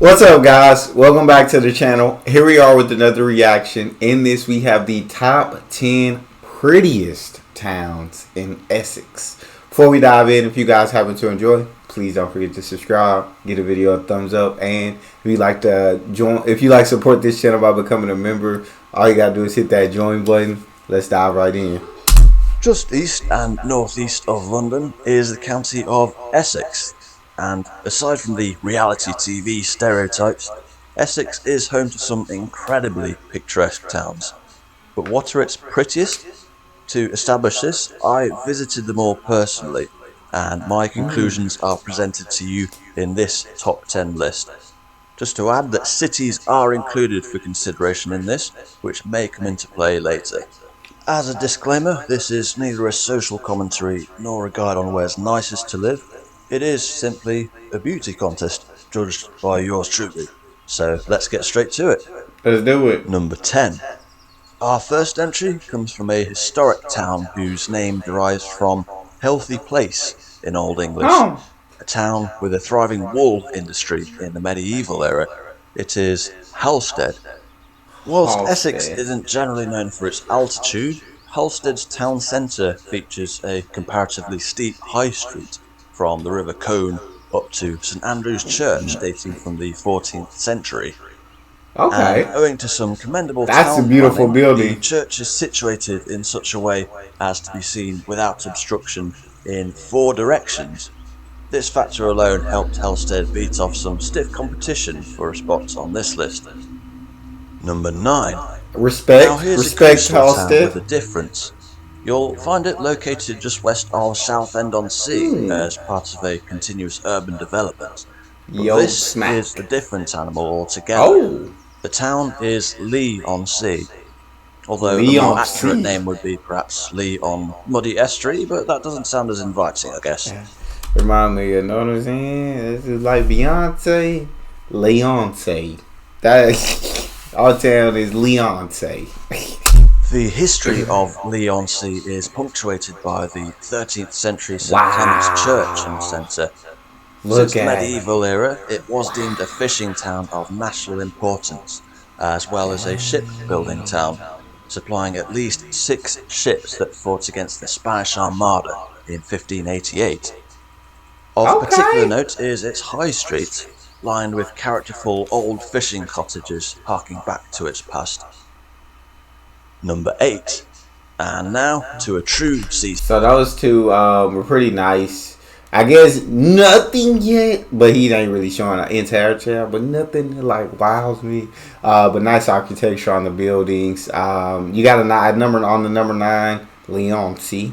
What's up, guys? Welcome back to the channel. Here we are with another reaction. In this, we have the top 10 prettiest towns in Essex. Before we dive in, if you guys happen to enjoy, please don't forget to subscribe, give the video a thumbs up, and if you like to support this channel by becoming a member, all you gotta do is hit that join button. Let's dive right in. Just east and northeast of London is the county of Essex. And aside from the reality TV stereotypes, Essex is home to some incredibly picturesque towns. But what are its prettiest? To establish this, I visited them all personally, and my conclusions are presented to you in this top 10 list. Just to add that cities are included for consideration in this, which may come into play later. As a disclaimer, this is neither a social commentary nor a guide on where's nicest to live. It is simply a beauty contest, judged by yours truly. So let's get straight to it. Let's do it. Number 10. Our first entry comes from a historic town whose name derives from healthy place in Old English. A town with a thriving wool industry in the medieval era. It is Halstead. Whilst Essex isn't generally known for its altitude, Halstead's town centre features a comparatively steep high street from the River Colne up to St Andrew's Church, dating from the 14th century. Okay. And owing to some commendable That's town a beautiful planning, building. the church is situated in such a way as to be seen without obstruction in 4 directions. This factor alone helped Halstead beat off some stiff competition for a spot on this list. Number 9. Now here's a coastal town with a difference. You'll find it located just west of Southend-on-Sea as part of a continuous urban development. But this is a different animal altogether. The town is Leigh-on-Sea. Although the more accurate name would be perhaps Leigh-on-Muddy Estuary, but that doesn't sound as inviting, I guess. Remind me, you know what I'm saying? This is like Beyonce, Leigh-on-Sea. Our town is Leigh-on-Sea. The history of Leigh-on-Sea is punctuated by the 13th century St Clement's Church and Centre. Since the medieval era, it was deemed a fishing town of national importance, as well as a shipbuilding town, supplying at least 6 ships that fought against the Spanish Armada in 1588. Of particular note is its high street, lined with characterful old fishing cottages harking back to its past. Number 8. And now to a true sea. So those two were pretty nice. I guess nothing yet, but he ain't really showing an entire town, but nothing that like wows me. But nice architecture on the buildings. You got a number on the number 9, Leigh-on-Sea.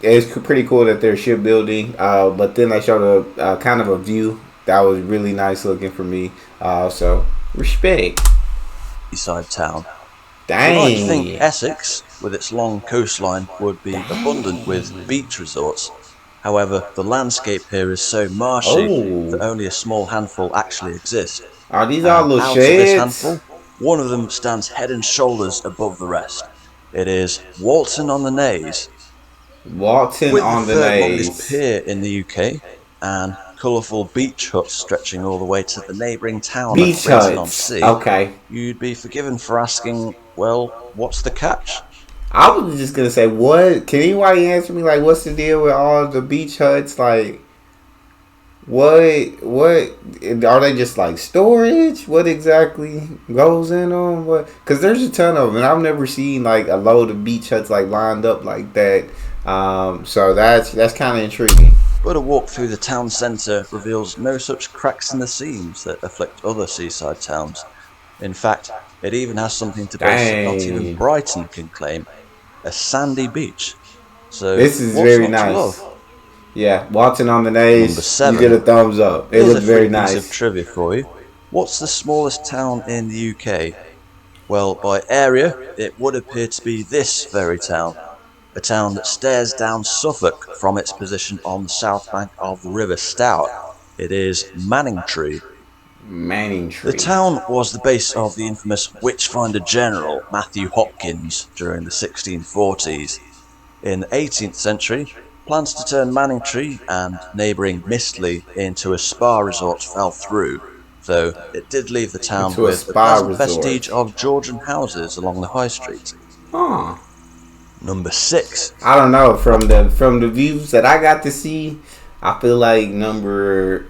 It's pretty cool that they're shipbuilding, but then they showed a kind of a view that was really nice looking for me. So respect. Seaside town. Dang. You might think Essex, with its long coastline, would be abundant with beach resorts. However, the landscape here is so marshy that only a small handful actually exist. Are these all little sheds? Of this handful, one of them stands head and shoulders above the rest. It is Walton-on-the-Naze. Walton-on-the-Naze. With the third longest pier in the UK, and colourful beach huts stretching all the way to the neighbouring town of Walton-on-Sea. Okay. You'd be forgiven for asking, well, what's the catch? I was just gonna say, what? Can anybody answer me? Like, what's the deal with all the beach huts? Like, what are they just like storage? What exactly goes in on what? Because there's a ton of them, and I've never seen like a load of beach huts like lined up like that. So that's kind of intriguing. But a walk through the town centre reveals no such cracks in the seams that afflict other seaside towns. In fact, it even has something to boast that not even Brighton can claim: a sandy beach. So this is very nice. Yeah, Walton-on-the-Naze. Number 7. You get a thumbs up. It looks very nice. Piece of trivia for you. What's the smallest town in the UK? Well, by area, it would appear to be this very town. A town that stares down Suffolk from its position on the south bank of the River Stour. It is Manningtree. Manningtree. The town was the base of the infamous witchfinder general Matthew Hopkins during the 1640s. In the 18th century, Plans to turn Manningtree and neighbouring Mistley into a spa resort fell through, though it did leave the town Into a with a spa pleasant resort. vestige of Georgian houses along the high street. Huh. Number 6. I don't know. From the views that I got to see, I feel like number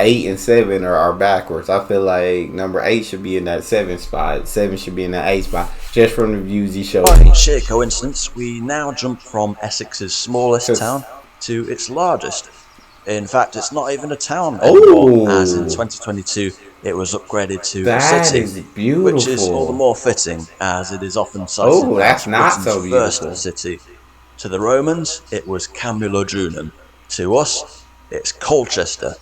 8 and 7 are backwards. I feel like number 8 should be in that 7 spot. 7 should be in that 8 spot. Just from the views he showed By me. sheer coincidence, we now jump from Essex's smallest town to its largest. In fact, it's not even a town anymore, as in 2022 it was upgraded to a That city, is beautiful. which is all the more fitting, as it is often cited that's as not Britain's so beautiful. first city. To the Romans, it was Camulodunum. To us, it's Colchester.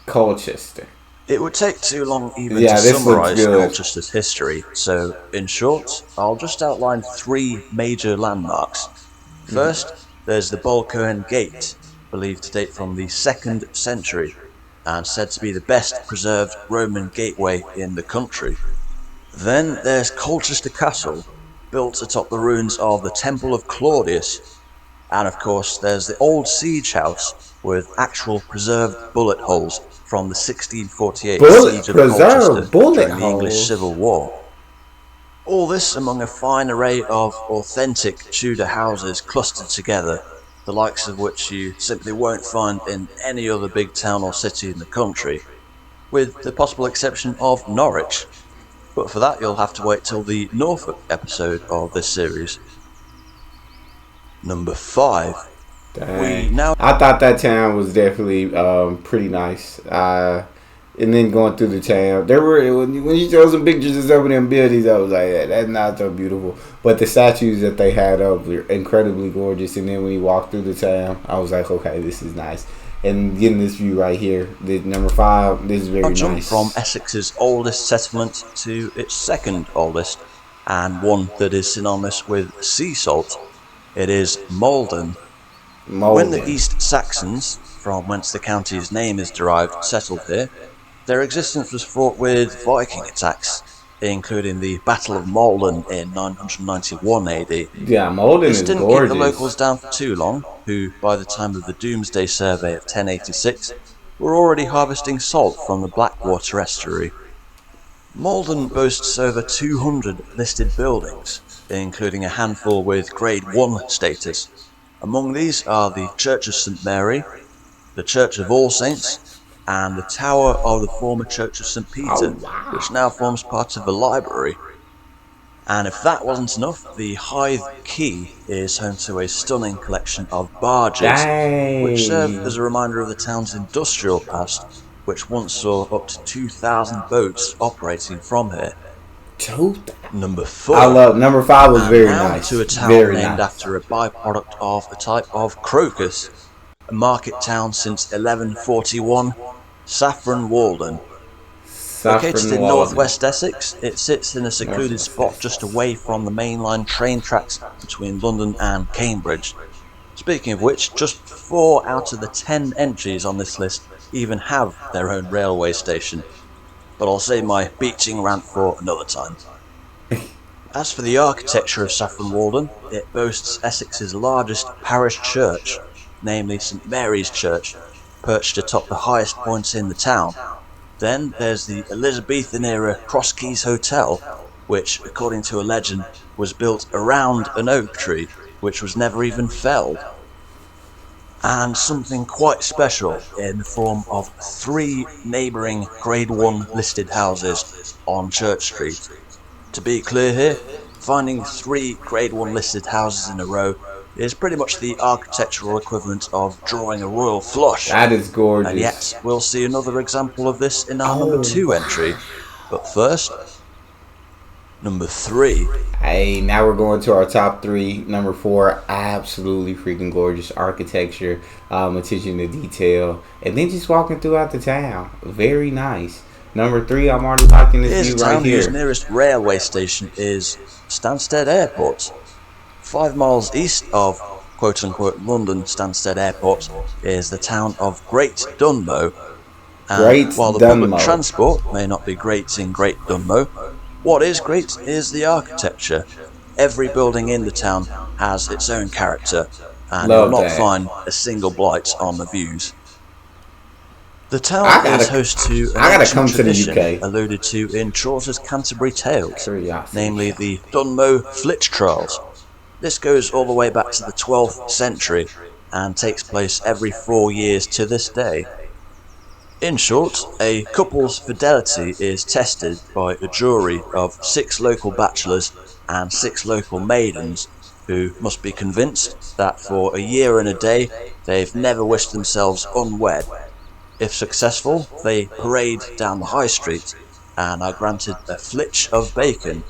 Colchester. It would take too long even Yeah, to this looks summarise good. Colchester's history, so in short, I'll just outline 3 major landmarks. First, there's the Bolcoen Gate, believed to date from the 2nd century, and said to be the best preserved Roman gateway in the country. Then there's Colchester Castle, built atop the ruins of the Temple of Claudius. And of course, there's the old siege house with actual preserved bullet holes from the 1648 siege of Colchester during the English Civil War. All this among a fine array of authentic Tudor houses clustered together, the likes of which you simply won't find in any other big town or city in the country, with the possible exception of Norwich. But for that you'll have to wait till the Norfolk episode of this series. Number 5. Dang. I thought that town was definitely pretty nice. And then going through the town, there were when you show some pictures of some of them buildings, I was like, yeah, that's not so beautiful. But the statues that they had up were incredibly gorgeous. And then when you walk through the town, I was like, okay, this is nice. And getting this view right here, the number 5, this is very nice. Jump from Essex's oldest settlement to its 2nd oldest, and one that is synonymous with sea salt. It is Maldon. When the East Saxons, from whence the county's name is derived, settled here, their existence was fraught with Viking attacks, including the Battle of Maldon in 991 AD. Yeah, Maldon is gorgeous. This didn't keep the locals down for too long, who, by the time of the Doomsday Survey of 1086, were already harvesting salt from the Blackwater estuary. Maldon boasts over 200 listed buildings, including a handful with Grade 1 status. Among these are the Church of St Mary, the Church of All Saints, and the Tower of the former Church of St Peter, which now forms part of a library. And if that wasn't enough, the Hythe Quay is home to a stunning collection of barges, which serve as a reminder of the town's industrial past, which once saw up to 2,000 boats operating from here. Number 4. I love number 5 was very nice. To a town named after a byproduct of a type of crocus, a market town since 1141, Saffron, Walden. Located in northwest Essex, it sits in a secluded spot just away from the mainline train tracks between London and Cambridge. Speaking of which, just 4 out of the 10 entries on this list even have their own railway station. But I'll save my beaching rant for another time. As for the architecture of Saffron Walden, it boasts Essex's largest parish church, namely St Mary's Church, perched atop the highest points in the town. Then there's the Elizabethan-era Crosskeys Hotel, which, according to a legend, was built around an oak tree, which was never even felled. And something quite special in the form of 3 neighbouring Grade 1 listed houses on Church Street. To be clear here, finding 3 Grade 1 listed houses in a row is pretty much the architectural equivalent of drawing a royal flush. That is gorgeous. And yet, we'll see another example of this in our number 2 entry. But first, number 3. Hey, now we're going to our top 3. Number 4, absolutely freaking gorgeous architecture, attention to detail, and then just walking throughout the town. Very nice. Number 3, I'm already liking this view right here. Here's town whose nearest railway station is Stansted Airport. 5 miles east of quote-unquote London Stansted Airport is the town of Great Dunmow. And while the public transport may not be great in Great Dunmow, what is great is the architecture. Every building in the town has its own character, and you'll Love not that. find a single blight on the views. The town is host to an I gotta ancient come to the tradition UK. alluded to in Chaucer's Canterbury Tales, Curiosity. namely the Dunmow Flitch Trials. This goes all the way back to the 12th century and takes place every 4 years to this day. In short, a couple's fidelity is tested by a jury of 6 local bachelors and 6 local maidens who must be convinced that for a year and a day they've never wished themselves unwed. If successful, they parade down the high street and are granted a flitch of bacon,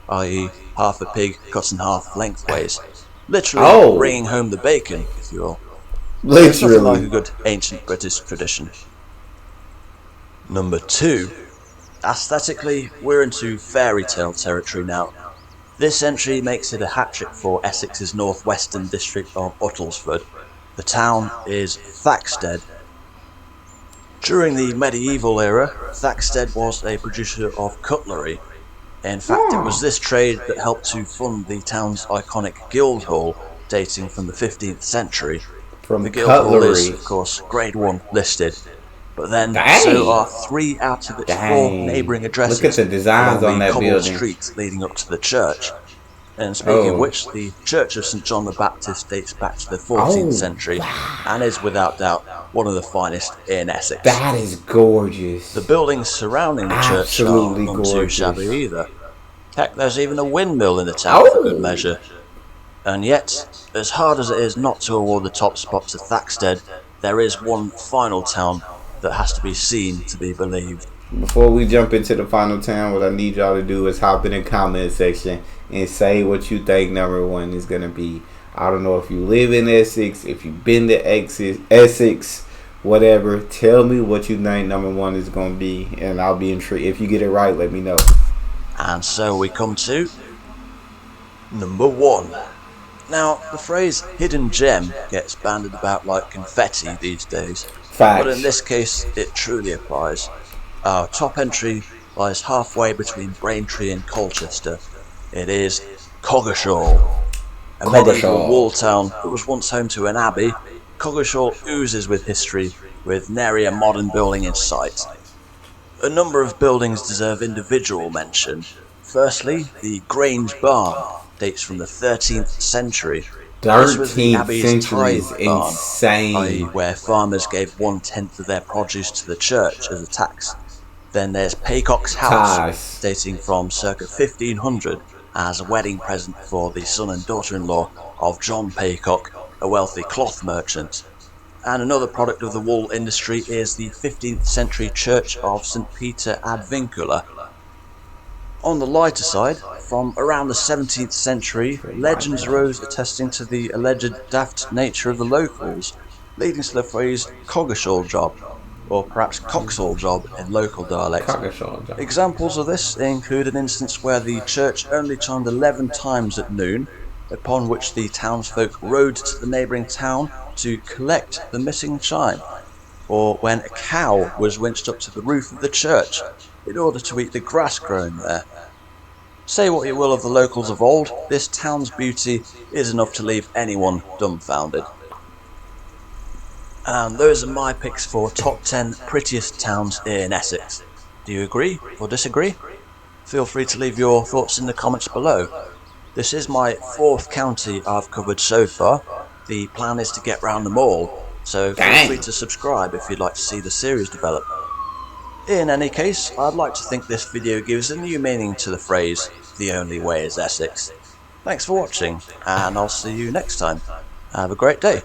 i.e. half a pig cut in half lengthways. Literally bringing home the bacon, if you will. There's nothing like a good ancient British tradition. Number 2. Aesthetically, we're into fairy tale territory now. This entry makes it a hat-trick for Essex's northwestern district of Uttlesford. The town is Thaxted. During the medieval era, Thaxted was a producer of cutlery. In fact, it was this trade that helped to fund the town's iconic Guildhall, dating from the 15th century. The Guildhall is, of course, Grade 1 listed, but then so are 3 out of its 4 neighbouring addresses. Look at the designs along on the that cobbled building. street leading up to the church. And speaking of which, the Church of St John the Baptist dates back to the 14th century and is without doubt one of the finest in Essex. That is gorgeous. The buildings surrounding the church are not too shabby either. Heck, there's even a windmill in the town for good measure. And yet, as hard as it is not to award the top spot to Thaxted, there is one final town that has to be seen to be believed. Before we jump into the final town, what I need y'all to do is hop in the comment section and say what you think number 1 is going to be. I don't know if you live in Essex, if you've been to Essex, whatever. Tell me what you think number 1 is going to be, and I'll be intrigued. If you get it right, let me know. And so we come to number 1. Now, the phrase hidden gem gets bandied about like confetti these days. Facts. But in this case, it truly applies. Our top entry lies halfway between Braintree and Colchester. It is Coggeshall. A medieval wall town that was once home to an abbey, Coggeshall oozes with history, with nary a modern building in sight. A number of buildings deserve individual mention. Firstly, the Grange Barn dates from the 13th century. This was the abbey's tithe barn, i.e. where farmers gave 1/10 of their produce to the church as a tax. Then there's Paycock's house, dating from circa 1500, as a wedding present for the son and daughter-in-law of John Paycock, a wealthy cloth merchant. And another product of the wool industry is the 15th century church of St Peter ad Vincula. On the lighter side, from around the 17th century, legends arose attesting to the alleged daft nature of the locals, leading to the phrase Coggeshall job, or perhaps Coxall job in local dialect. Examples of this include an instance where the church only chimed 11 times at noon, upon which the townsfolk rode to the neighbouring town to collect the missing chime, or when a cow was winched up to the roof of the church in order to eat the grass growing there. Say what you will of the locals of old, this town's beauty is enough to leave anyone dumbfounded. And those are my picks for top 10 prettiest towns in Essex. Do you agree or disagree? Feel free to leave your thoughts in the comments below. This is my 4th county I've covered so far. The plan is to get round them all, so feel free to subscribe if you'd like to see the series develop. In any case, I'd like to think this video gives a new meaning to the phrase, the only way is Essex. Thanks for watching, and I'll see you next time. Have a great day.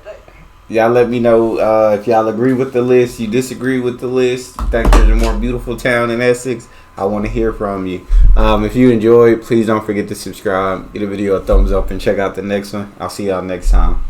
Y'all let me know if y'all agree with the list, you disagree with the list, you think there's a more beautiful town in Essex. I want to hear from you. If you enjoyed, please don't forget to subscribe, give the video a thumbs up, and check out the next one. I'll see y'all next time.